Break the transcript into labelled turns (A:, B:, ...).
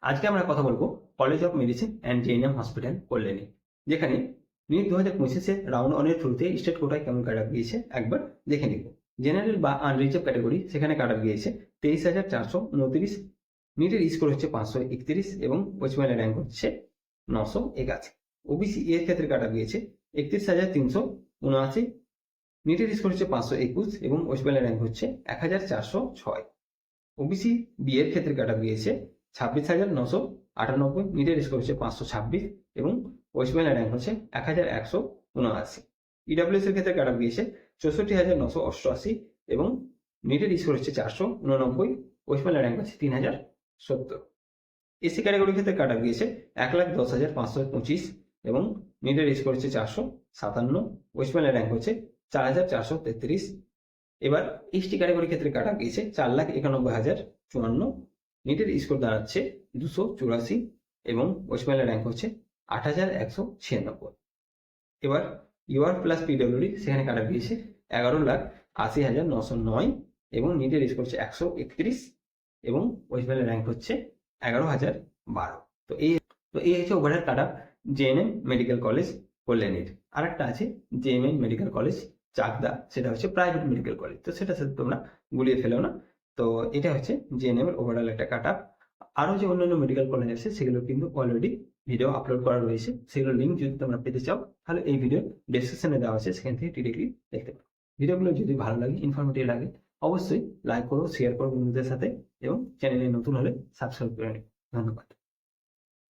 A: আজকে আমরা কথা বলবো college of medicine and GNM hospital Kalyani, যেখানে নিট 2025 রাউন্ড ওয়ানের থ্রুতে স্টেট কোটায় কেমন কাট অফ গিয়েছে একবার দেখে নিব। জেনারেল বা আনরিজার্ভ ক্যাটাগরি সেখানে কাট অফ গিয়েছে 23,429। নিটের স্কোর হচ্ছে 531 এবং ওয়েস্ট বেঙ্গলের র্যাঙ্ক হচ্ছে 981। ওবিসি এর ক্ষেত্রে কাট অফ গিয়েছে 31,379। নিটের স্কোর হচ্ছে 521 এবং ওয়েস্ট বেঙ্গলের র্যাঙ্ক হচ্ছে 1,406। ওবিসি বি এর ক্ষেত্রে কাট অফ গিয়েছে 26,998। নিটের স্কোর হচ্ছে 526 এবং ওয়েস্ট বেঙ্গলের র্যাঙ্ক হচ্ছে 1,179। ইডাব্লিউএস এর ক্ষেত্রে কাট অফ গিয়েছে 64,988 এবং নিটের স্কোর হচ্ছে 489। ওয়েস্ট বেঙ্গলের র্যাঙ্ক হচ্ছে 3,070। এসি ক্যাটাগরির ক্ষেত্রে কাট অফ গিয়েছে 1,10,525 এবং নিটের স্কোর হচ্ছে 457। ওয়েস্ট বেঙ্গলের র্যাঙ্ক হচ্ছে 4,433। এবার এসটি ক্যাটাগরির ক্ষেত্রে কাট অফ গিয়েছে 4,91,054। নিটের স্কোর দাঁড়াচ্ছে 284 এবং ওয়েস্ট বেঙ্গলের র্যাঙ্ক হচ্ছে 8,196। এবার ইউআর প্লাস পিডব্লিউডি সেখানে কাট অফ গিয়েছে 11,80,909 এবং নিটের স্কোর হচ্ছে 131 এবং ওয়েস্ট বেঙ্গলের র্যাঙ্ক হচ্ছে 11,012। তো এই হচ্ছে overall cut off JNM medical college কল্যাণীর। আর একটা আছে জেএমএম মেডিকেল কলেজ চাকদা, সেটা হচ্ছে প্রাইভেট মেডিকেল কলেজ, তো সেটা সাথে তোমরা গুলিয়ে ফেলো না। তো এটা হচ্ছে জেএনএম এর ওভারঅল একটা কাট অফ। আরো যে অন্যান্য মেডিকেল কলেজ আছে সেগুলো কিন্তু অলরেডি ভিডিও আপলোড করা রয়েছে, সেগুলোর লিঙ্ক যদি তোমরা পেতে চাও তাহলে এই ভিডিও ডেসক্রিপশনে দেওয়া আছে, সেখান থেকে ডিরেক্টলি দেখতে পারো। ভিডিওগুলো যদি ভালো লাগে, ইনফরমেটিভ লাগে, অবশ্যই লাইক করো, শেয়ার করো বন্ধুদের সাথে এবং চ্যানেলে নতুন হলে সাবস্ক্রাইব করে নিও। ধন্যবাদ।